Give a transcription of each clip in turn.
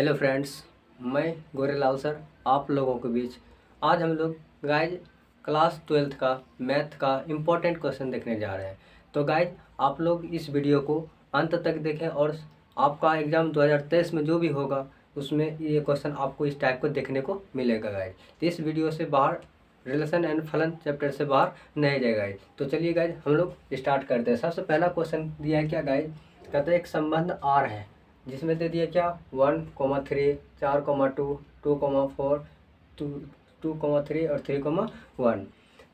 Hello friends, मैं Gorelal sir आप लोगों के बीच आज हम लोग गाइज क्लास 12th का मैथ का इम्पोर्टेंट क्वेश्चन देखने जा रहे हैं। तो गाइज आप लोग इस वीडियो को अंत तक देखें और आपका एग्ज़ाम 2023 में जो भी होगा उसमें ये क्वेश्चन आपको इस टाइप को देखने को मिलेगा गाइज। तो इस वीडियो से बाहर रिलेशन एंड फलन चैप्टर से बाहर नहीं जाए गाइज। तो चलिए गाइज हम लोग स्टार्ट करते हैं। सबसे पहला क्वेश्चन दिया है क्या गाइज, कहते हैं एक संबंध आर है जिसमें दे दिया क्या 1,3, 4,2, 2,4, 2,3 और 3,1।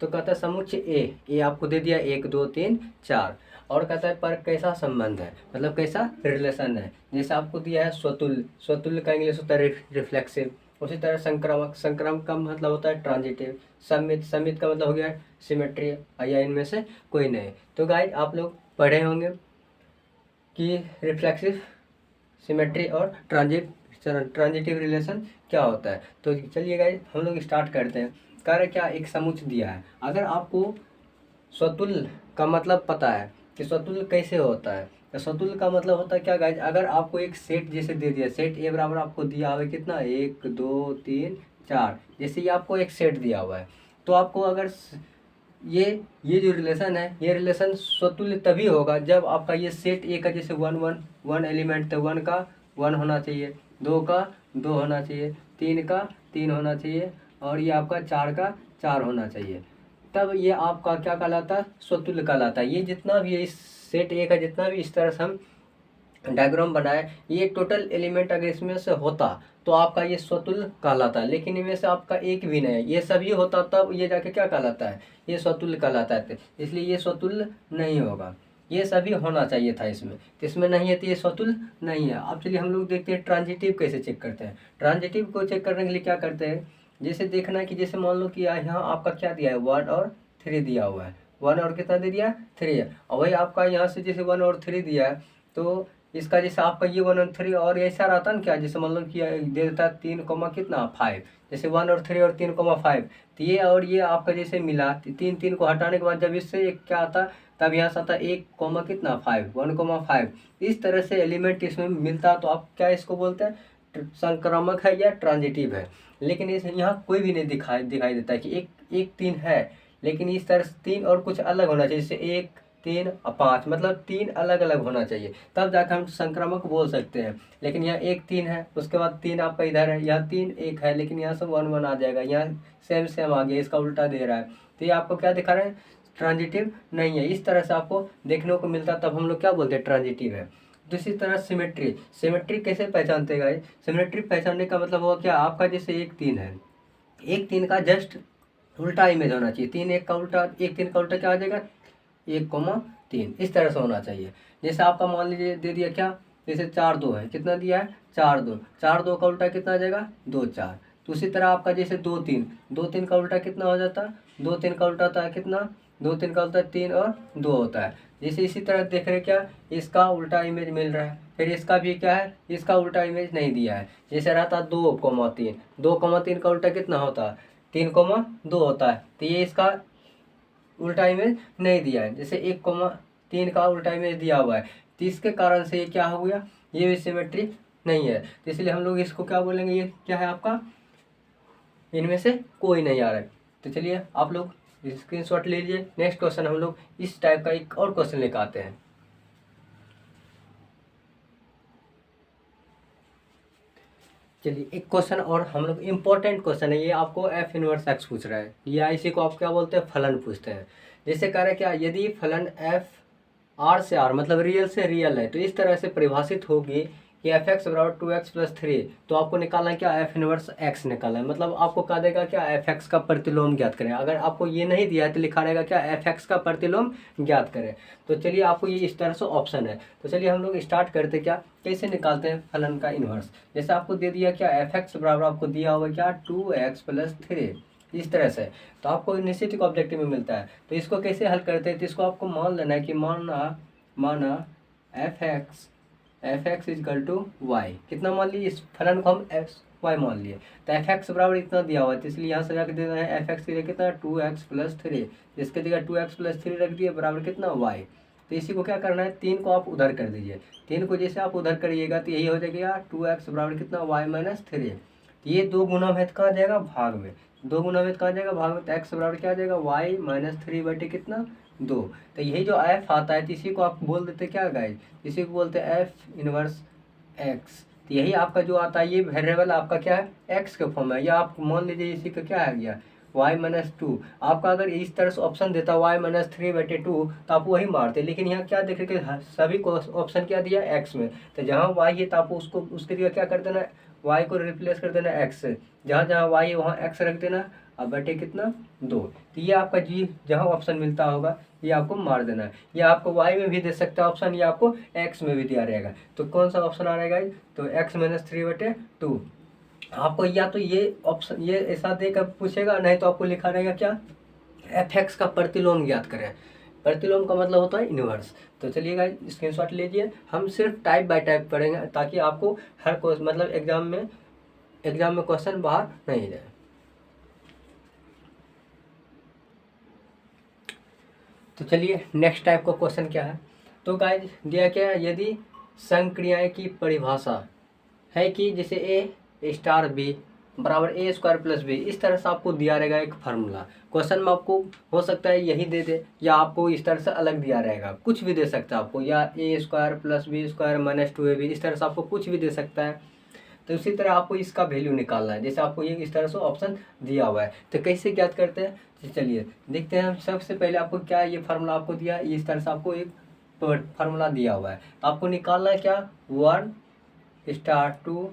तो कहता है समुच्चय ए आपको दे दिया 1, 2, 3, 4 और कहता है पर कैसा संबंध है, मतलब कैसा रिलेशन है। जैसे आपको दिया है स्वतुल्य, स्वतुल्य का इंग्लिश होता है रिफ्लेक्सिव। उसी तरह संक्रामक, संक्रामक का मतलब होता है ट्रांजिटिव। समित, समित का मतलब हो गया सिमेट्री या इनमें से कोई नहीं। तो गाइज आप लोग पढ़े होंगे कि रिफ्लेक्सिव, सिमेट्री और ट्रांजिटिव रिलेशन क्या होता है। तो चलिए गाइस हम लोग स्टार्ट करते हैं। कार्य क्या एक समुच्चय दिया है। अगर आपको स्वतुल्य का मतलब पता है कि स्वतुल्य कैसे होता है, तो स्वतुल्य का मतलब होता है क्या गाइस, अगर आपको एक सेट जैसे दे दिया, सेट ए बराबर आपको दिया हुआ है कितना 1, 2, 3, 4, जैसे ये आपको एक सेट दिया हुआ है। तो आपको अगर ये जो रिलेशन है, ये रिलेशन स्वतुल्य तभी होगा जब आपका ये सेट ए का जैसे वन एलिमेंट तो 1 का 1 होना चाहिए, 2 का 2 होना चाहिए, 3 का 3 होना चाहिए और ये आपका 4 का 4 होना चाहिए। तब ये आपका क्या कहलाता है, स्वतुल्य कहलाता है। ये जितना भी इस सेट ए का जितना भी इस तरह से हम डायग्राम बनाए, ये टोटल एलिमेंट अगर इसमें से होता तो आपका ये स्वतुल्य कहलाता है। लेकिन इनमें से आपका एक भी नहीं है, ये सभी होता तब ये जाके क्या कहलाता है, ये स्वतुल्य कहलाता है। इसलिए ये स्वतुल्य नहीं होगा, ये सभी होना चाहिए था इसमें, तो इसमें नहीं है तो ये स्वतुल्य नहीं है। अब चलिए हम लोग देखते हैं ट्रांजिटिव कैसे चेक करते हैं। ट्रांजिटिव को चेक करने के लिए क्या करते हैं, जैसे देखना है कि जैसे मान लो कि यहाँ आपका क्या दिया है 1 और 3 दिया हुआ है, 1 और कितना दे दिया 3 है, और वही आपका यहाँ से जैसे 1 और 3 दिया है तो इसका जैसे आपका ये 1 और 3 और ऐसा रहता ना क्या, जैसे मान लो कि दे देता है 3 कितना 5, जैसे 1 और 3 और 3,5, तो ये और ये आपका जैसे मिला 3 को हटाने के बाद जब इससे एक क्या आता तब यहाँ से आता 1 कितना 5, 1,5। इस तरह से एलिमेंट इसमें मिलता तो आप क्या इसको बोलते हैं, संक्रामक है या ट्रांजिटिव है। लेकिन इस यहाँ कोई भी नहीं दिखाई देता है कि एक 3 है, लेकिन इस तरह से 3 और कुछ अलग होना चाहिए, जैसे 1, 3 और 5, मतलब 3 अलग अलग होना चाहिए तब जाकर हम संक्रामक बोल सकते हैं। लेकिन यहाँ 1 3 है, उसके बाद 3 आपका इधर है, यहाँ 3 1 है, लेकिन यहाँ से 1 1 आ जाएगा, यहाँ सेम आ गया, इसका उल्टा दे रहा है, तो ये आपको क्या दिखा रहा है, ट्रांजिटिव नहीं है। इस तरह से आपको देखने को मिलता तब हम लोग क्या बोलते हैं, ट्रांजिटिव है। दूसरी तरह सिमेट्री, सिमेट्री कैसे पहचानते हैं, सिमेट्री पहचानने का मतलब होगा क्या, आपका जैसे 1 3 है, 1 3 का जस्ट उल्टा इमेज होना चाहिए, 3 1 का उल्टा, 1 3 का उल्टा क्या आ जाएगा 1,3, इस तरह से होना चाहिए। जैसे आपका मान लीजिए दे दिया क्या, जैसे 4 2 है, कितना दिया है 4 2, 4 2 का उल्टा कितना आ जाएगा 2 4। तो उसी तरह आपका जैसे 2 3, 2 3 का उल्टा कितना हो जाता है, 2 3 का उल्टा होता है कितना, 2 3 का उल्टा 3 और 2 होता है। जैसे इसी तरह देख रहे क्या, इसका उल्टा इमेज मिल रहा है, फिर इसका भी क्या है, इसका उल्टा इमेज नहीं दिया है। जैसे रहता 2,3, 2,3 का उल्टा कितना होता है 3,2 होता है, तो ये इसका उल्टा इमेज नहीं दिया है। जैसे 1,3 का उल्टा इमेज दिया हुआ है, तो इसके कारण से ये क्या हो गया, ये भी सिमेट्री नहीं है। तो इसलिए हम लोग इसको क्या बोलेंगे, ये क्या है आपका, इनमें से कोई नहीं आ रहा है। तो चलिए आप लोग स्क्रीनशॉट ले लीजिए। नेक्स्ट क्वेश्चन हम लोग इस टाइप का एक और क्वेश्चन लेकर आते हैं। चलिए एक क्वेश्चन और हम लोग इम्पोर्टेंट क्वेश्चन है, ये आपको एफ इनवर्स एक्स पूछ रहा है, या इसी को आप क्या बोलते हैं, फलन पूछते हैं। जैसे कह रहे क्या, यदि फलन एफ आर से आर मतलब रियल से रियल है तो इस तरह से परिभाषित होगी कि एफ एक्स बराबर 2x+3, तो आपको निकालना है क्या, एफ इनवर्स एक्स निकालना है। मतलब आपको कह देगा क्या, एफ एक्स का प्रतिलोम ज्ञात करें। अगर आपको ये नहीं दिया है तो लिखा रहेगा क्या, एफ एक्स का प्रतिलोम ज्ञात करें। तो चलिए आपको ये इस तरह से ऑप्शन है। तो चलिए हम लोग स्टार्ट करते क्या, कैसे निकालते हैं फलन का इन्वर्स। जैसे आपको दे दिया क्या, एफ एक्स बराबर आपको दिया हुआ क्या 2x+3, इस तरह से। तो आपको निश्चित ऑब्जेक्टिव में मिलता है, तो इसको कैसे हल करते हैं, तो इसको आपको मान लेना है कि माना F X is equal to Y, कितना मान लिए, इस फलन को हम एक्स वाई मान लिए। तो एफ एक्स बराबर इतना दिया हुआ है, तो इसलिए यहाँ से जाकर देना है एफ एक्स के लिए कितना 2x+3, जिसके जगह 2x+3 रख दिए बराबर कितना वाई। तो इसी को क्या करना है, 3 को आप उधर कर दीजिए। 3 को जैसे आप उधर करिएगा तो यही हो जाएगा 2x बराबर कितना, y-3। तो ये 2 गुना में कहाँ जाएगा, भाग में। 2 गुना में कहाँ जाएगा, भाग में। तो x बराबर क्या आ जाएगा, y-3 बटे कितना, 2। तो यही जो f आता है तो इसी को आप बोल देते क्या गाइस, इसी को बोलते हैं f इनवर्स x। तो यही आपका जो आता है ये वेरिएबल आपका क्या है, x के फॉर्म है। या आप मान लीजिए इसी का क्या आ गया, y-2। आपका अगर इस तरह से ऑप्शन देता y-3 बटे 2 तो आप वही मारते, लेकिन यहाँ क्या देख रहे कि सभी को ऑप्शन क्या दिया, x में। तो जहाँ y है तो आपको उसको उसके जगह क्या कर देना, y को रिप्लेस कर देना x से। जहाँ जहाँ y है वहाँ x रख देना, अब बटे कितना, 2। तो ये आपका जी जहाँ ऑप्शन मिलता होगा ये आपको मार देना है। ये आपको y में भी दे सकता है ऑप्शन, ये आपको x में भी दिया रहेगा। तो कौन सा ऑप्शन आ रहेगा, तो x-3 बटे 2। आपको या तो ये ऑप्शन ये ऐसा देकर पूछेगा, नहीं तो आपको लिखा रहेगा क्या, f(x) का प्रतिलोम ज्ञात करें। प्रतिलोम का मतलब होता है इनवर्स। तो चलिएगा स्क्रीनशॉट लीजिए, हम सिर्फ टाइप बाय टाइप पढ़ेंगे ताकि आपको हर क्वेश्चन मतलब एग्जाम में क्वेश्चन बाहर नहीं जाए। तो चलिए नेक्स्ट टाइप का क्वेश्चन क्या है। तो गाइज दिया क्या है, यदि संक्रियाएं की परिभाषा है कि जैसे ए स्टार बी बराबर ए स्क्वायर प्लस बी, इस तरह से आपको दिया रहेगा एक फार्मूला। क्वेश्चन में आपको हो सकता है यही दे दे, या आपको इस तरह से अलग दिया रहेगा, कुछ भी दे सकता है आपको, या a square plus b square minus 2ab, इस तरह से आपको कुछ भी दे सकता है। तो इसी तरह आपको इसका वैल्यू निकालना है, जैसे आपको ये इस तरह से ऑप्शन दिया हुआ है। तो कैसे ज्ञात करते हैं, तो चलिए देखते हैं हम। सबसे पहले आपको क्या ये फार्मूला आपको दिया है, इस तरह से आपको एक फार्मूला दिया हुआ है। तो आपको निकालना है क्या, 1 स्टार 2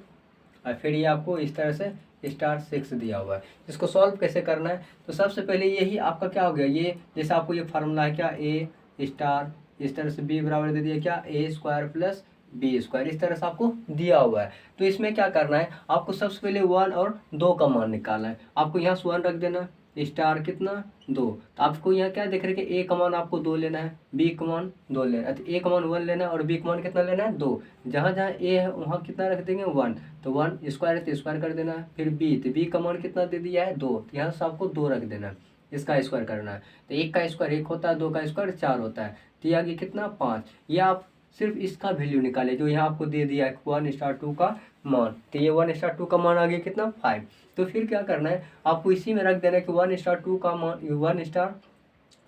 और फिर ये आपको इस तरह से स्टार 6 दिया हुआ है। इसको सॉल्व कैसे करना है, तो सबसे पहले यही आपका क्या हो गया, ये जैसे आपको ये फार्मूला है क्या, ए स्टार इस तरह से बी बराबर दे दिया क्या, ए स्क्वायर प्लस बी स्क्वायर, इस तरह से आपको दिया हुआ है। तो इसमें क्या करना है, आपको सबसे पहले 1 और 2 का मान निकालना है। आपको यहाँ से 1 रख देना, स्टार कितना 2। तो आपको यहाँ क्या देख रहे हैं कि ए का मान आपको 2 लेना है, बी का मान 2 लेना है। तो ए का मान 1 लेना है और बी का मान कितना लेना है, 2। जहाँ जहाँ ए है वहाँ कितना रख देंगे, 1। तो 1 स्क्वायर है तो स्क्वायर कर देना है। फिर बी, तो बी का मान कितना दे दिया है, 2। तो यहाँ से आपको 2 रख देना है, इसका स्क्वायर करना है। तो 1 का स्क्वायर 1 होता है, 2 का स्क्वायर 4 होता है। तो ये आगे कितना, 5। ये आप सिर्फ इसका वैल्यू निकाले जो यहाँ आपको दे दिया है 1 स्टार 2 का मान। तो ये 1 स्टार 2 का मान आ गया कितना, 5। तो फिर क्या करना है, आपको इसी में रख देना है कि 1 स्टार 2 का मान, 1 स्टार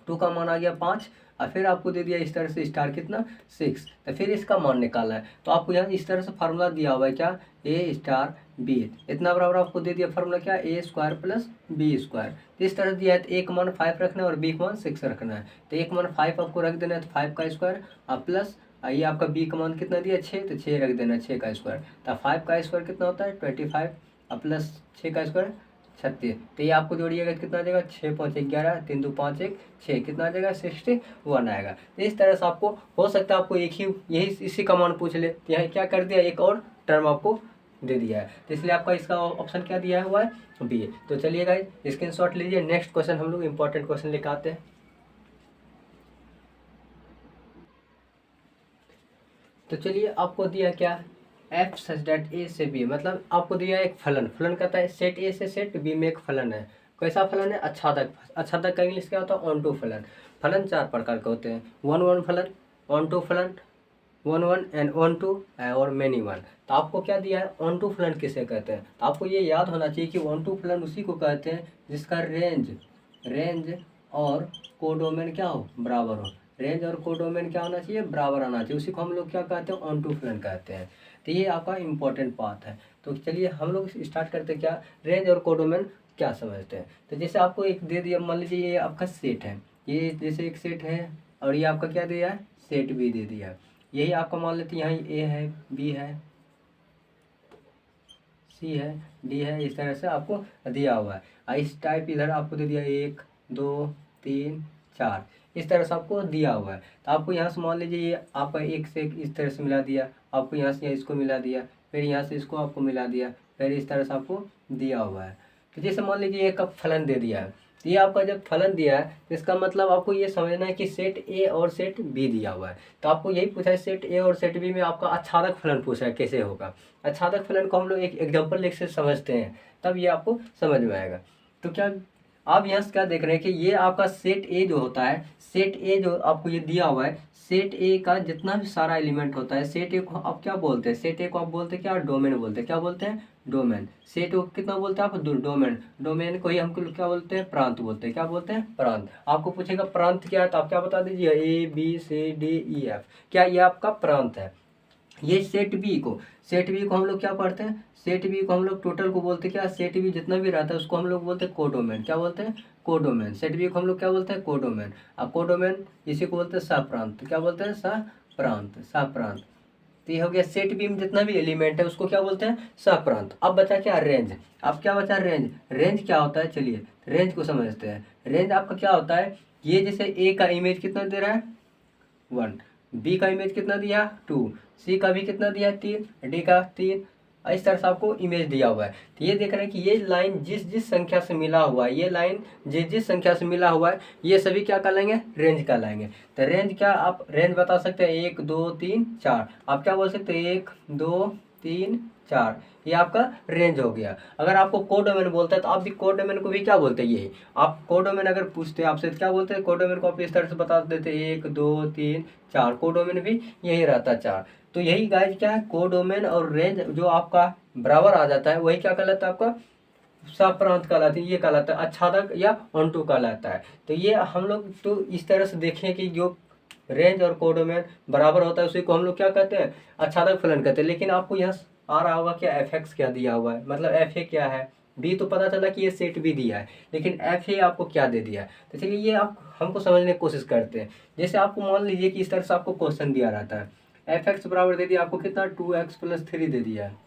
2 का मान आ गया 5, और फिर आपको दे दिया इस तरह से स्टार कितना, 6। तो फिर इसका मान निकालना है। तो आपको यहाँ इस तरह से फार्मूला दिया हुआ है क्या, ए स्टार बी, इतना बराबर आपको दे दिया फार्मूला क्या, ए स्क्वायर प्लस बी स्क्वायर। तो इस तरह दिया है, तो ए का मान 5 रखना है और बी का मान 6 रखना है। तो ए का मान 5 आपको रख देना है, तो 5 का स्क्वायर और प्लस ये आपका बी का मान कितना दिया, 6, तो 6 रख देना, 6 का स्क्वायर। तो 5 का स्क्वायर कितना होता है, 25 और प्लस 6 का स्क्वायर 36। तो ये आपको जोड़िएगा कितना आ जाएगा, 6 5 11 3 2 5 1 6, कितना आ जाएगा, 61 आएगा। तो इस तरह से आपको हो सकता है आपको एक ही यही इसी का मान पूछ ले, तो यहाँ क्या कर दिया, एक और टर्म आपको दे दिया है। तो इसलिए आपका इसका ऑप्शन क्या दिया हुआ है, बी। तो चलिए गाइस स्क्रीनशॉट लीजिए, नेक्स्ट क्वेश्चन हम लोग इंपॉर्टेंट क्वेश्चन लेकर आते हैं। तो चलिए आपको दिया क्या, एफ सच डेट ए से बी, मतलब आपको दिया एक फलन। फलन कहता है सेट ए से सेट बी में एक फलन है। कैसा फलन है, आच्छादक। आच्छादक का इंग्लिश क्या होता है, ऑन टू फलन। फलन 4 प्रकार के होते हैं, 1 फलन, ऑन टू फलन, 1 एंड ऑन टू और मेनी वन। तो आपको क्या दिया है, ऑन टू फलन किसे कहते हैं। तो आपको ये याद होना चाहिए कि ऑन टू फलन उसी को कहते हैं जिसका रेंज और कोडोमेन क्या हो, बराबर हो। रेंज और कोडोमेन क्या होना चाहिए, बराबर आना चाहिए, उसी को हम लोग क्या कहते हैं, ऑन टू फलन कहते हैं। तो ये आपका इंपॉर्टेंट बात है। तो चलिए हम लोग स्टार्ट करते हैं, क्या रेंज और कोडोमेन क्या समझते हैं। तो जैसे आपको एक दे दिया, मान लीजिए ये आपका सेट है, ये जैसे एक सेट है और ये आपका क्या दिया है, सेट बी दे दिया। यही आपका मान लेते हैं, यहाँ ए है, बी है, सी है, डी है, इस तरह से आपको दिया हुआ है। इस टाइप इधर आपको दे दिया 1 2 3 4, इस तरह से आपको दिया हुआ है। तो आपको यहाँ से मान लीजिए ये आपका एक से एक इस तरह से मिला दिया, आपको यहाँ से इसको मिला दिया, फिर यहाँ से इसको आपको मिला दिया, फिर इस तरह से आपको दिया हुआ है। तो जैसे मान लीजिए एक फलन दे दिया है, तो ये आपका जब फलन दिया है तो इसका मतलब आपको ये समझना है कि सेट ए और सेट बी दिया हुआ है। तो आपको यही पूछा है, सेट ए और सेट बी में आपका आच्छादक फलन पूछा है, कैसे होगा। आच्छादक फलन को हम लोग एक एग्जाम्पल लिख से समझते हैं, तब ये आपको समझ में आएगा। तो क्या आप यहाँ से क्या देख रहे हैं कि ये आपका सेट ए जो होता है, सेट ए जो आपको ये दिया हुआ है, सेट ए का जितना भी सारा एलिमेंट होता है, सेट ए को आप क्या बोलते हैं, सेट ए को आप बोलते हैं क्या, डोमेन बोलते हैं, क्या बोलते हैं, डोमेन। सेट को कितना बोलते हैं आप, डोमेन। डोमेन को ही हमको क्या बोलते हैं, प्रांत बोलते हैं, क्या बोलते हैं, प्रांत। आपको पूछेगा प्रांत क्या है, तो आप क्या बता दीजिए, A B C D E F, क्या ये आपका प्रांत है। ये सेट बी को हम लोग क्या पढ़ते हैं, सेट बी को हम लोग टोटल को बोलते हैं क्या, सेट बी जितना भी रहता है उसको हम लोग बोलते हैं कोडोमेन, क्या बोलते हैं, कोडोमेन। सेट बी को हम लोग क्या बोलते हैं, कोडोमेन। अब कोडोमेन इसी को बोलते हैं सहप्रांत, क्या बोलते हैं, सहप्रांत, सहप्रांत। तो ये हो गया सेट बी में जितना भी एलिमेंट है उसको क्या बोलते हैं, सहप्रांत। अब बचा क्या, रेंज। अब क्या बचा, रेंज। रेंज क्या होता है, चलिए रेंज को समझते हैं। रेंज आपका क्या होता है, ये जैसे ए का इमेज कितना दे रहा है, 1, बी का इमेज कितना दिया, 2, सी का भी कितना दिया, 3, डी का 3। इस तरह से आपको इमेज दिया हुआ है। तो ये देख रहे हैं कि ये लाइन जिस जिस संख्या से मिला हुआ है, ये लाइन जिस जिस संख्या से मिला हुआ है, ये सभी क्या कहलाएंगे, रेंज कहलाएंगे। तो रेंज क्या, आप रेंज बता सकते हैं 1 2 3 4, आप क्या बोल सकते हैं 1 2 3 4, ये आपका रेंज हो गया। अगर आपको कोडोमेन बोलता है तो आप भी कोडोमेन को भी क्या बोलते हैं, यही। आप कोडोमेन अगर पूछते हैं आपसे तो क्या बोलते हैं, कोडोमेन को आप इस तरह से बता देते हैं 1 2 3 4, कोडोमेन भी यही रहता है 4। तो यही गाइज क्या है, कोडोमेन और रेंज जो आपका बराबर आ जाता है वही क्या कहलाता है, आपका सहप्रांत कहलाती है, ये कहलाता है आच्छादक या ऑन्टो कहलाता है। तो ये हम लोग तो इस तरह से देखें कि जो रेंज और कोडोमेन बराबर होता है उसी को हम लोग क्या कहते हैं, आच्छादक फलन कहते हैं। लेकिन आपको यहाँ आ रहा होगा क्या, एफ एक्स क्या दिया हुआ है, मतलब एफ ए क्या है, बी तो पता चला कि ये सेट बी दिया है, लेकिन एफ ए आपको क्या दे दिया है। तो चलिए ये आप हमको समझने की कोशिश करते हैं। जैसे आपको मान लीजिए कि इस तरह से आपको क्वेश्चन दिया रहता है, एफ एक्स बराबर दे दिया आपको कितना, 2x+3 दे दिया है।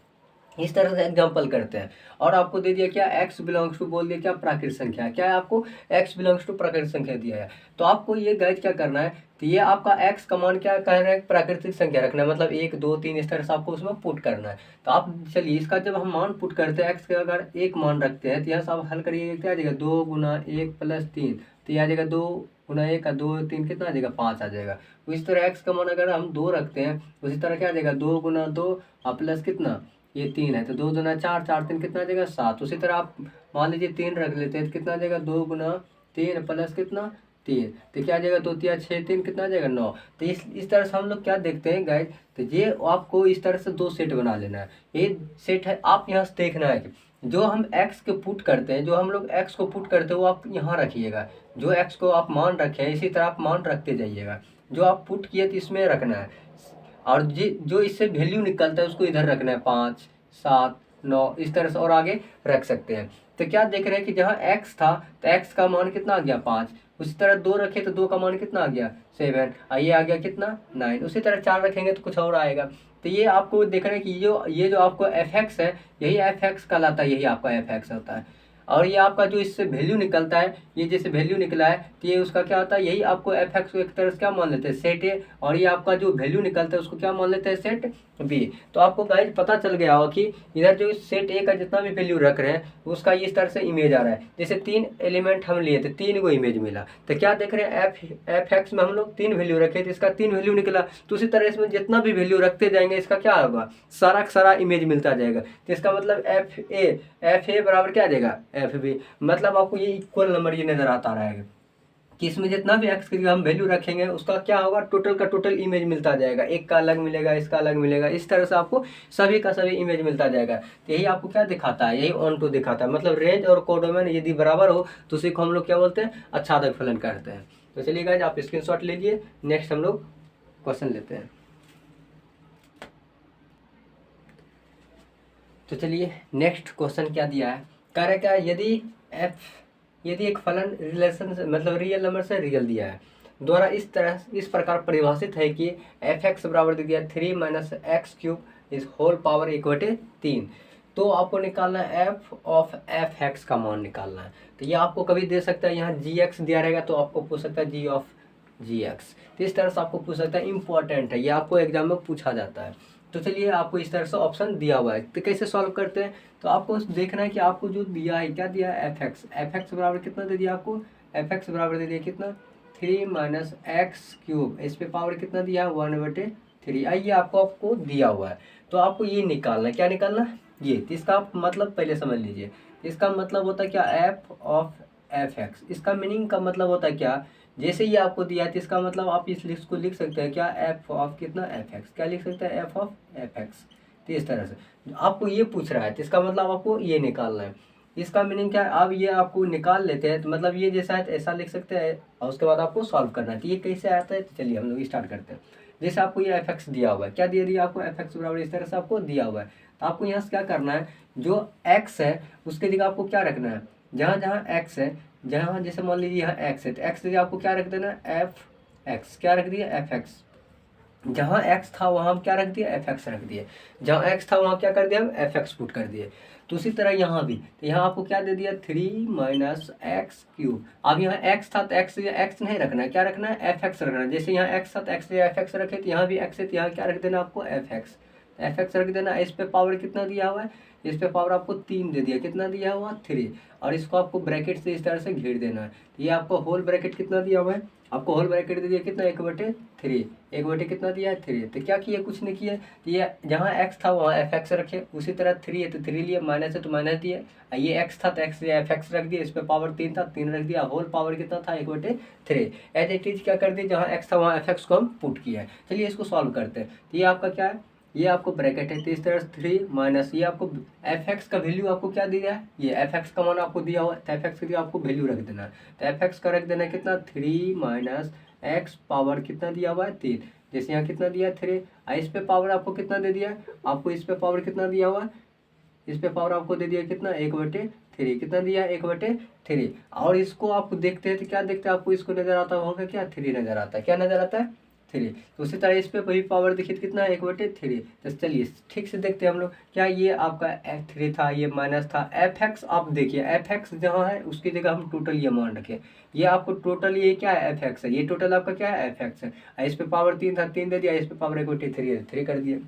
इस तरह से एग्जाम्पल करते हैं। और आपको दे दिया क्या, x बिलोंग्स टू बोल दिया क्या, प्राकृतिक संख्या। क्या है आपको, x बिलोंग्स टू प्राकृतिक संख्या दिया है। तो आपको ये गाइड क्या करना है, तो ये आपका x का मान क्या कह रहा है, प्राकृतिक संख्या रखना है, मतलब 1 2 3 इस तरह से आपको उसमें पुट करना है। तो आप चलिए इसका जब हम मान पुट करते हैं, x का अगर एक मान रखते हैं तो यहाँ से आप हल करिए, क्या आ जाएगा, 2 × 1 + 3, तो यह आ जाएगा 2 × 1 का 2 3 कितना आ जाएगा, 5 आ जाएगा। तो इस तरह x का मान अगर हम 2 रखते हैं, उसी तरह क्या आ जाएगा, 2 × 2 प्लस कितना, ये 3 है तो 2 दूना 4, 4 3 कितना आ जाएगा, 7। उसी तरह आप मान लीजिए 3 रख लेते हैं तो कितना आ जाएगा, 2 × 3 प्लस कितना, 3, तो क्या आ जाएगा, 2 3 6 3 कितना आ जाएगा, 9। तो इस तरह से हम लोग क्या देखते हैं गाइस, तो ये आपको इस तरह से 2 सेट बना लेना है। ये सेट है, आप यहाँ से देखना है कि जो हम x के पुट करते हैं, जो हम लोग x को पुट करते हैं वो आप यहाँ रखिएगा। जो x को आप मान रखे हैं इसी तरह आप मान रखते जाइएगा। जो आप पुट किए तो इसमें रखना है, और जो इससे वैल्यू निकलता है उसको इधर रखना है, 5 7 9 इस तरह से, और आगे रख सकते हैं। तो क्या देख रहे हैं कि जहाँ x था तो x का मान कितना आ गया, 5। उसी तरह 2 रखे तो 2 का मान कितना आ गया, 7, और ये आ गया कितना, 9। उसी तरह 4 रखेंगे तो कुछ और आएगा। तो ये आपको देख रहे हैं कि ये जो आपको एफ एक्स है, यही एफ एक्स कहलाता है, यही आपका एफ एक्स होता है। और ये आपका जो इससे वैल्यू निकलता है, ये जैसे वैल्यू निकला है तो ये उसका क्या होता है, यही आपको एफ एक्स को एक तरह से क्या मान लेते हैं, सेट ए। और ये आपका जो वैल्यू निकलता है उसको क्या मान लेते हैं, सेट बी। तो आपको गाइस पता चल गया होगा कि इधर जो सेट ए का जितना भी वैल्यू रख रहे हैं उसका इस तरह से इमेज आ रहा है। जैसे 3 एलिमेंट हम लिए थे, 3 को इमेज मिला, तो क्या देख रहे हैं, एफ एक्स में हम लोग 3 वैल्यू रखे थे, इसका 3 वैल्यू निकला। तो उसी तरह इसमें जितना भी वैल्यू रखते जाएंगे इसका क्या होगा, सारा का सारा इमेज मिलता जाएगा। तो इसका मतलब एफ ए बराबर क्या आ जाएगा, एफ बी। मतलब आपको ये इक्वल नंबर ये नजर आता रहा है कि इसमें जितना भी एक्स की हम वैल्यू रखेंगे उसका क्या होगा, टोटल का टोटल इमेज मिलता जाएगा। एक का अलग मिलेगा, इसका अलग मिलेगा, इस तरह से आपको सभी का सभी इमेज मिलता जाएगा। तो यही आपको क्या दिखाता है, यही ऑन टू दिखाता है। मतलब रेंज और कोडोमेन यदि बराबर हो तो उसी को हम लोग क्या बोलते हैं, आच्छादक फलन कहते हैं। तो चलिए गाइस आप स्क्रीनशॉट लीजिए, नेक्स्ट हम लोग क्वेश्चन लेते हैं। तो चलिए नेक्स्ट क्वेश्चन क्या दिया है, कह रहा है क्या, यदि एक फलन रिलेशन से मतलब रियल नंबर से रियल दिया है द्वारा इस प्रकार परिभाषित है कि एफ एक्स बराबर दे दिया 3 - x³ इज होल पावर = 3, तो आपको निकालना है एफ ऑफ एफ एक्स का मान निकालना है। तो ये आपको कभी दे सकता है, यहाँ जी एक्स दिया रहेगा तो आपको पूछ सकता है जी ऑफ जी एक्स। तो इस तरह से आपको पूछ सकता है, इंपॉर्टेंट है ये, आपको एग्जाम में पूछा जाता है। तो चलिए आपको इस तरह से ऑप्शन दिया हुआ है, तो कैसे सॉल्व करते हैं। तो आपको देखना है कि आपको जो दिया है, क्या दिया है, एफ एक्स बराबर कितना दे दिया आपको, एफ एक्स बराबर दे दिया कितना, 3 - x³, इस पे पावर कितना दिया है, 1/3। आइए आपको दिया हुआ है, तो आपको ये निकालना है, क्या निकालना है, ये। तो इसका मतलब पहले समझ लीजिए, इसका मतलब होता है क्या, एफ ऑफ एफ एक्स। इसका मीनिंग का मतलब होता है क्या, जैसे ये आपको दिया है तो इसका मतलब आप इस लिस्ट को लिख सकते हैं क्या, एफ ऑफ कितना एफ एक्स, क्या लिख सकते हैं एफ ऑफ एफ एक्स। तो इस तरह से आपको ये पूछ रहा है तो इसका मतलब आपको ये निकालना है। इसका मीनिंग क्या है, अब ये आपको निकाल लेते हैं तो मतलब ये जैसा है तो ऐसा लिख सकते हैं और उसके बाद आपको सॉल्व करना है। तो ये कैसे आता है, तो चलिए हम लोग स्टार्ट करते हैं। जैसे आपको ये एफ एक्स दिया हुआ है, क्या दे दिया आपको, एफ एक्स बराबर इस तरह से आपको दिया हुआ है। तो आपको यहाँ से क्या करना है, जो एक्स है उसके जगह आपको क्या रखना है, जहाँ जहाँ एक्स है, जहाँ जैसे मान लीजिए यहाँ एक्स है तो एक्स जगह आपको क्या रख देना, एफ एक्स, क्या रख दिया एफ एक्स। जहाँ एक्स था वहाँ हम क्या रख दिया, एफ एक्स रख दिए। जहाँ एक्स था वहाँ क्या कर दिया, हम एफ एक्स पुट कर दिए। तो उसी तरह यहाँ भी, तो यहाँ आपको क्या दे दिया, 3 माइनस एक्स क्यूब। अब यहाँ एक्स था तो एक्स नहीं रखना है, क्या रखना है, एफ एक्स रखना है। जैसे यहाँ एक्स था तो एक्स एफ एक्स रखे, तो यहाँ भी एक्स है तो यहाँ क्या रख देना आपको, एफ एक्स। एफ एक्स रख देना। इस पे पावर कितना दिया हुआ है, इस पे पावर आपको 3 दे दिया, कितना दिया हुआ 3। और इसको आपको ब्रैकेट से इस तरह से घेर देना है। तो ये आपको होल ब्रैकेट कितना दिया हुआ है, आपको होल ब्रैकेट दे दिया कितना, 1/3। 1/, कितना दिया है 3। तो क्या किया, कुछ नहीं किया। तो ये जहाँ एक्स था वहाँ एफ एक्स रखे, उसी तरह 3 है तो 3 लिए, माइनस है तो माइनस दिए। ये एक्स था तो एक्स एफ एक्स रख दिया, इस पर पावर 3 था 3 रख दिया, होल पावर कितना था 1/3। एज इट इज क्या कर दिया, जहाँ एक्स था वहाँ एफ एक्स को हम पुट किया है। चलिए इसको सॉल्व करते हैं। तो ये आपका क्या है, ये आपको ब्रैकेट है तो इस तरह से 3 माइनस ये आपको एफ एक्स का वैल्यू आपको क्या दिया है, ये एफ एक्स का मान आपको दिया हुआ है तो एफ एक्स का आपको वैल्यू रख देना है। तो एफ एक्स का रख देना है कितना, 3 माइनस एक्स पावर कितना दिया हुआ है 3। जैसे यहाँ कितना दिया है 3, इस पे पावर आपको कितना दे दिया है, आपको इस पे पावर कितना दिया हुआ है, इस पे पावर आपको दे दिया कितना 1/3, कितना दिया है 1/3। और इसको आप देखते हैं तो क्या देखते हैं, आपको इसको नजर आता होगा क्या, 3 नजर आता है, क्या नजर आता है 3। तो उसी तरह इस पे वही पावर देखिए कितना है 1/3। तो चलिए ठीक से देखते हैं हम लोग, क्या ये आपका F3 था, ये माइनस था, एफ एक्स आप देखिए एफ एक्स जहाँ है उसकी जगह हम टोटल ये मान रखें। ये आपको टोटल ये क्या है एफ एक्स है, ये टोटल आपका क्या है एफ एक्स है। इस पे पावर 3 था 3 दे दिया, इस पे पावर 1/3 है 3 कर दिया।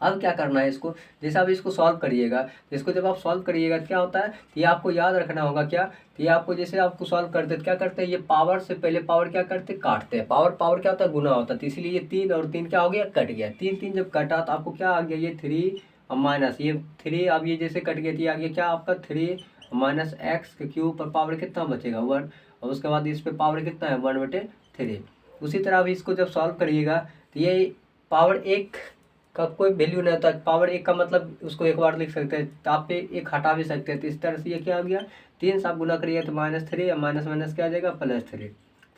अब क्या करना है इसको, जैसे आप इसको सॉल्व करिएगा, इसको जब आप सॉल्व करिएगा तो क्या होता है, तो ये आपको याद रखना होगा क्या, तो ये आपको जैसे आपको सॉल्व करते क्या करते हैं, ये पावर से पहले पावर क्या करते हैं, काटते हैं। पावर पावर क्या होता है, गुना होता है। तो इसलिए ये 3 और 3 क्या हो गया, कट गया। 3 3 जब कटा तो आपको क्या आ गया, ये 3 और माइनस ये 3। अब ये जैसे कट गया तो ये आ गया क्या आपका 3 माइनस एक्स के क्यूब पर पावर कितना बचेगा 1। और उसके बाद इस पर पावर कितना है 1/3। उसी तरह अब इसको जब सॉल्व करिएगा तो ये पावर 1 का कोई वैल्यू नहीं होता। पावर 1 का मतलब उसको एक बार लिख सकते हैं, तो आप पे 1 हटा भी सकते हैं। तो इस तरह से ये क्या आ गया, 3 से आप गुना करिए तो -3 और माइनस माइनस क्या आ जाएगा +3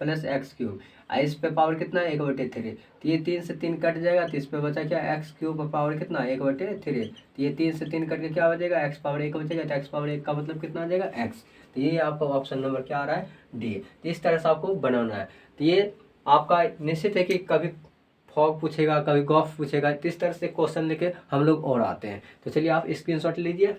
प्लस एक्स क्यूब। इस पे पावर कितना है 1/3। तो ये 3 से 3 कट जाएगा तो इस पे बचा क्या, एक्स क्यूब पावर कितना 1/3। तो ये 3 से 3 कट के क्या बचेगा, एक्स पावर 1 बचेगा। तो एक्स पावर 1 का मतलब कितना आ जाएगा एक्स। तो ये आपका ऑप्शन नंबर क्या आ रहा है, डी। तो इस तरह से आपको बनाना है। तो ये आपका निश्चित है कि कभी फॉग पूछेगा, कभी गॉफ पूछेगा, तो इस तरह से क्वेश्चन लेके हम लोग और आते हैं। तो चलिए आप स्क्रीनशॉट लीजिए।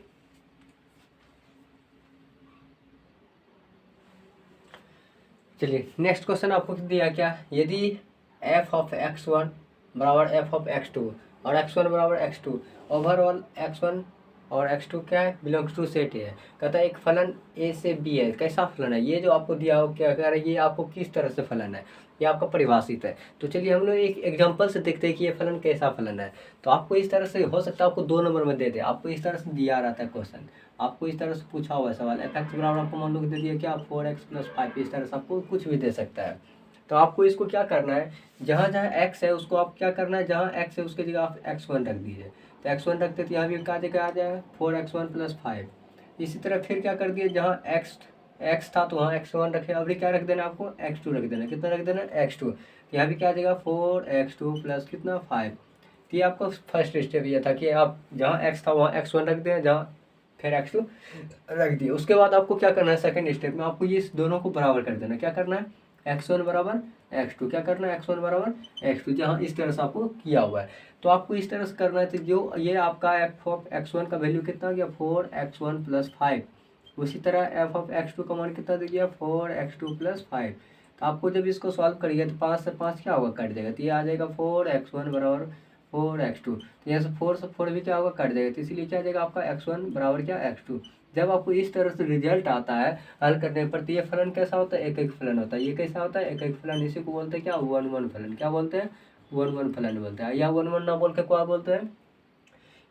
चलिए नेक्स्ट क्वेश्चन आपको दिया क्या, यदि एफ ऑफ x1 बराबर एफ ऑफ x2 और x1 बराबर x2, ओवरऑल x1 और x2 क्या है, बिलोंग्स टू सेट है। कहता है एक फलन a से b है। कैसा फलन है, ये जो आपको दिया हो क्या कह रहा है, ये आपको किस तरह से फलन है, ये आपका परिभाषित है। तो चलिए हम लोग एक एग्जांपल से देखते हैं कि ये फलन कैसा फलन है। तो आपको इस तरह से हो सकता है आपको 2 नंबर में दे दे, आपको इस तरह से दिया रहता है क्वेश्चन, आपको इस तरह से पूछा हुआ है सवाल, एफ एक्स बराबर आपको मान लो दे दिया क्या 4x + 5, इस तरह से आपको कुछ भी दे सकता है। तो आपको इसको क्या करना है, जहाँ जहाँ x है उसको आप क्या करना है, जहाँ x है उसकी जगह आप x1 रख दीजिए। तो x1 रखते तो यहाँ भी क्या जगह आ जाएगा 4x1 + 5। इसी तरह फिर क्या कर दिए, जहाँ x था तो वहाँ x1 रखे, अभी क्या रख देना आपको x2 रख देना, कितना रख देना x2। यहाँ भी क्या जगह 4x2 + कितना 5। तो ये आपका फर्स्ट स्टेप ये था कि आप जहाँ x था वहाँ x1 रख दें, जहाँ फिर x2 रख दिए। उसके बाद आपको क्या करना है, सेकंड स्टेप में आपको ये दोनों को बराबर कर देना। क्या करना है, x1 बराबर x2, क्या करना है x1 बराबर x2, जहाँ इस तरह से आपको किया हुआ है। तो आपको इस तरह से करना है। तो जो ये आपका एफ ऑफ x1 का वैल्यू कितना आ गया 4x1 + 5। उसी तरह एफ ऑफ x2 का मान कितना दे दिया 4x2 + 5। तो आपको जब इसको सॉल्व करिएगा तो 5 से 5 क्या होगा, कट जाएगा। तो ये आ जाएगा 4x1 बराबर 4x2। तो यहाँ से 4 से 4 भी क्या होगा, कट जाएगा। तो इसीलिए क्या आ जाएगा आपका x1 बराबर क्या x2। जब आपको इस तरह से रिजल्ट आता है हल करने पर, तो ये फलन कैसा होता है, एक एक फलन होता है। ये कैसा होता है, एक एक फलन। इसी को बोलते हैं क्या 1 1 फलन। क्या बोलते हैं 1 1 फलन बोलते हैं। या 1 1 ना बोल के क्या बोलते हैं,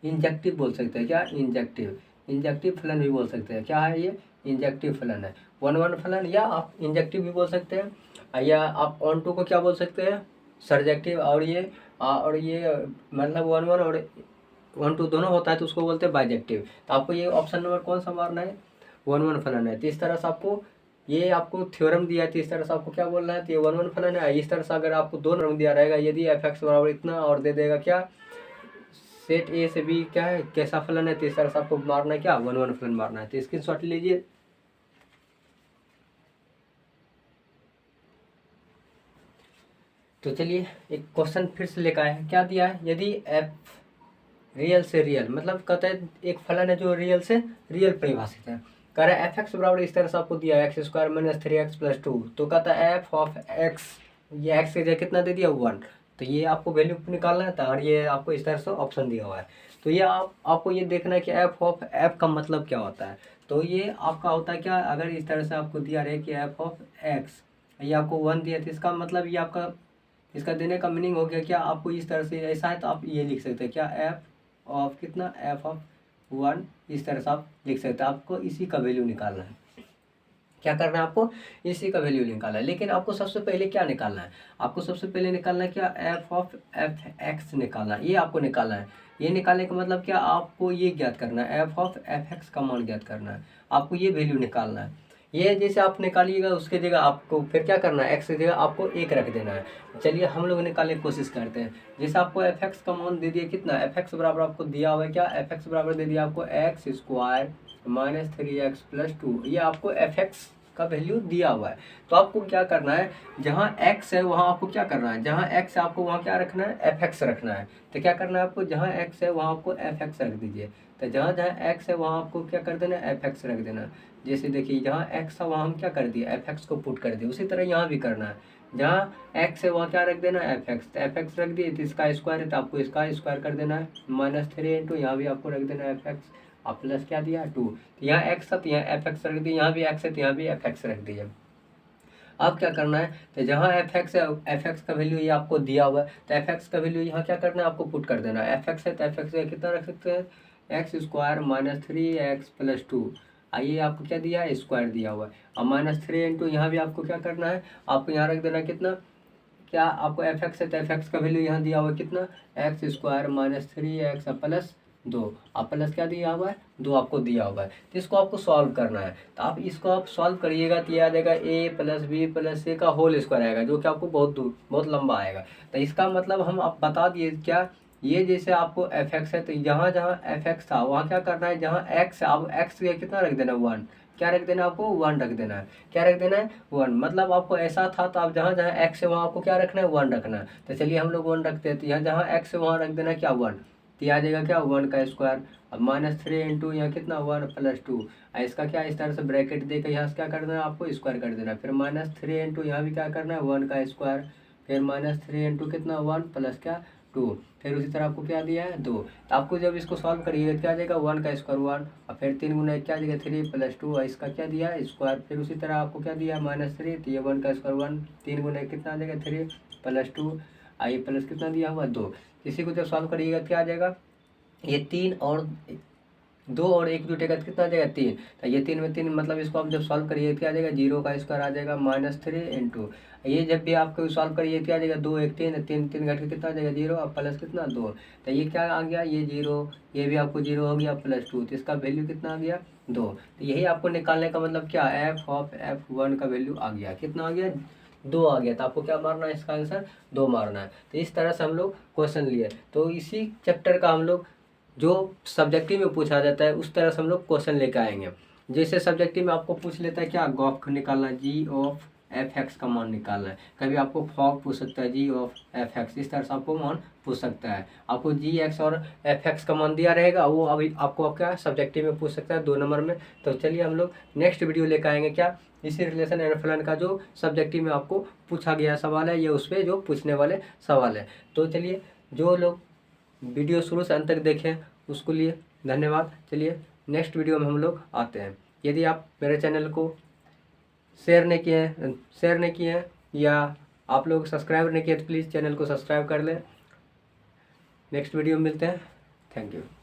इंजेक्टिव बोल सकते हैं। क्या इंजेक्टिव, इंजेक्टिव फलन भी बोल सकते हैं। क्या है ये इंजेक्टिव फलन है। 1 1 फलन, या आप इंजेक्टिव भी बोल सकते हैं, या आप ऑन टू को क्या बोल सकते हैं, सर्जेक्टिव। और ये मतलब 1 1 और 1 2 दोनों होता है तो उसको बोलते हैं बाइजेक्टिव। तो आपको ये ऑप्शन नंबर कौन सा मारना है, 1 1 फलन है। तो इस तरह से आपको ये आपको थ्योरम दिया है, तो इस तरह से आपको क्या बोलना है, तो ये 1 1 फलन है। इस तरह से अगर आपको 2 नंबर दिया रहेगा, यदि एफ एक्स बराबर इतना और दे देगा क्या, सेट ए से बी क्या है, कैसा फलन है, तो इस तरह से आपको मारना है क्या, 1 1 फलन मारना है। तो स्क्रीनशॉट लीजिए। तो चलिए एक क्वेश्चन फिर से लेकर आए हैं। क्या दिया है, यदि एफ रियल से रियल, मतलब कहता है एक फलन है जो रियल से रियल परिभाषित है। कह रहा है एफ एक्स बराबर इस तरह से आपको दिया है x square minus 3x plus 2। तो कहता है एफ ऑफ एक्स, ये एक्स की जगह कितना दे दिया, 1। तो ये आपको वैल्यू निकालना है, और ये आपको इस तरह से ऑप्शन दिया हुआ है। तो ये आपको ये देखना है कि एफ ऑफ एफ का मतलब क्या होता है। तो ये आपका होता है क्या, अगर इस तरह से आपको दिया रहे कि एफ ऑफ एक्स, ये आपको 1 दिया, तो इसका मतलब ये आपका, इसका देने का मीनिंग हो गया क्या, आपको इस तरह से ऐसा है तो आप ये लिख सकते हैं क्या, एफ ऑफ कितना, एफ ऑफ 1, इस तरह से आप लिख सकते हैं। आपको इसी का वैल्यू निकालना है। क्या करना है आपको, इसी का वैल्यू निकालना है। लेकिन आपको सबसे पहले क्या निकालना है, आपको सबसे पहले निकालना है क्या, एफ ऑफ एफ एक्स निकालना है। ये आपको निकालना है। ये निकालने का मतलब क्या, आपको ये ज्ञात करना है, एफ ऑफ एफ एक्स का मान ज्ञात करना है। आपको ये वैल्यू निकालना है। ये जैसे आप निकालिएगा, उसके जगह आपको फिर क्या करना है, एक्स की जगह आपको 1 रख देना है। चलिए हम लोग निकालने की कोशिश करते हैं। जैसे आपको एफ एक्स का मान दे दिया कितना, एफ एक्स बराबर आपको दिया हुआ है क्या, एफ एक्स बराबर दे दिया आपको x square minus 3x plus 2। ये आपको एफ एक्स का वैल्यू दिया हुआ है। तो आपको क्या करना है, जहाँ x है वहाँ आपको क्या करना है, जहाँ x है आपको वहाँ क्या रखना है, एफ एक्स रखना है। तो क्या करना है आपको, जहाँ x है वहाँ आपको एफ एक्स रख दीजिए। तो जहाँ जहाँ x है वहाँ आपको क्या कर देना, एफ एक्स रख देना। जैसे देखिए जहाँ x है वहाँ हम क्या कर दिए, एफ एक्स को पुट कर दिए। उसी तरह यहाँ भी करना है, जहाँ x है वहाँ क्या रख देना, एफ एक्स। तो एफ एक्स रख दिए, तो इसका स्क्वायर है तो आपको इसका स्क्वायर कर देना है, -3 इंटू यहाँ भी आपको रख देना है एफ एक्स, और प्लस क्या दिया 2। तो यहाँ एक्स है तो यहाँ एफ एक्स रख दिए, यहाँ भी एक्स है तो यहाँ भी एफ एक्स रख दीजिए। अब क्या करना है, तो जहाँ एफ एक्स है, एफ एक्स का वैल्यू ये आपको दिया हुआ है, तो एफ एक्स का वैल्यू यहाँ क्या करना है, आपको पुट कर देना है। एफ एक्स है तो एफ एक्स कितना रख सकते हैं, x square minus 3x plus 2। आइए आपको क्या दिया है, स्क्वायर दिया हुआ है, और -3 इंटू यहाँ भी आपको क्या करना है, आपको यहाँ रख देना कितना, क्या आपको एफ एक्स है तो एफ एक्स का वैल्यू यहाँ दिया हुआ है कितना, x square minus 3x plus 2। आप प्लस क्या दिया हुआ है, 2 आपको दिया हुआ है। तो इसको आपको सॉल्व करना है। तो आप इसको आप सॉल्व करिएगा तो ये आ जाएगा a plus B plus c का होल स्क्वायर आएगा, जो कि आपको बहुत लंबा आएगा। तो इसका मतलब हम आप बता दिए क्या, ये जैसे आपको एफ एक्स है तो जहाँ जहाँ एफ एक्स था वहाँ क्या करना है, जहाँ एक्स है आप एक्स कितना रख देना, 1। क्या रख देना, आपको 1 रख देना है। क्या रख देना है, 1। मतलब आपको ऐसा था तो आप जहाँ जहाँ एक्स है वहाँ आपको क्या रखना है, 1 रखना है। तो चलिए हम लोग 1 रखते हैं, तो यहाँ जहाँ एक्स है वहाँ रख देना क्या, 1। तो ये आ जाएगा क्या, 1 का स्क्वायर। अब -3 इंटू यहाँ कितना, 1 प्लस 2। इसका क्या इस तरह से ब्रैकेट देकर यहाँ से क्या कर देना है, आपको स्क्वायर कर देना है। फिर -3 इंटू यहाँ भी क्या करना है, 1 का स्क्वायर। फिर -3 इंटू कितना, 1 प्लस क्या 2। फिर उसी तरह आपको क्या दिया है, 2। तो आपको जब इसको सॉल्व करिएगा क्या आ जाएगा, 1 का स्क्वायर 1, और फिर 3 गुना क्या आ जाएगा, 3 प्लस 2, और इसका क्या दिया है, स्क्वायर। फिर उसी तरह आपको क्या दिया है, -3, तो ये 1 का स्क्वायर 1, 3 गुना कितना आ जाएगा, 3 प्लस 2, आइए प्लस कितना दिया हुआ, 2। इसी को जब सॉल्व करिएगा क्या आ जाएगा, ये 3 और 2 और 1 जुटेगा तो कितना आ जाएगा, 3। तो ये 3 में 3, मतलब इसको आप जब सॉल्व करिए क्या आ जाएगा, 0 का स्क्वायर आ जाएगा -3 इंटू, ये जब भी आपको सॉल्व करिए क्या आ जाएगा, 2 1 3 3 3 घट के कितना आ जाएगा, 0, और प्लस कितना 2। तो ये क्या आ गया, ये 0, ये भी आपको 0 हो गया, प्लस 2, तो इसका वैल्यू कितना आ गया, 2। तो यही आपको निकालने का मतलब क्या, एफ ऑफ f1 का वैल्यू आ गया, कितना आ गया, 2 आ गया। तो आपको क्या मारना है, इसका आंसर 2 मारना है। तो इस तरह से हम लोग क्वेश्चन लिए। तो इसी चैप्टर का हम लोग जो सब्जेक्टिव में पूछा जाता है उस तरह से हम लोग क्वेश्चन लेकर आएंगे। जैसे सब्जेक्टिव में आपको पूछ लेता है क्या, गॉफ निकालना, जी ऑफ एफ एक्स का मान निकालना है। कभी आपको फॉग पूछ सकता है, जी ऑफ एफ एक्स, इस तरह से आपको मान पूछ सकता है। आपको जी एक्स और एफ एक्स का मान दिया रहेगा, वो अभी आपको आपका सब्जेक्टिव में पूछ सकता है 2 नंबर में। तो चलिए हम लोग नेक्स्ट वीडियो लेकर आएंगे क्या, इसी रिलेशन एंड फलन का जो सब्जेक्टिव में आपको पूछा गया सवाल है, ये उस पर जो पूछने वाले सवाल है। तो चलिए जो लोग वीडियो शुरू से अंत तक देखें उसके लिए धन्यवाद। चलिए नेक्स्ट वीडियो में हम लोग आते हैं। यदि आप मेरे चैनल को शेयर नहीं किए हैं या आप लोग सब्सक्राइब नहीं किए तो प्लीज़ चैनल को सब्सक्राइब कर लें। नेक्स्ट वीडियो में मिलते हैं। Thank you.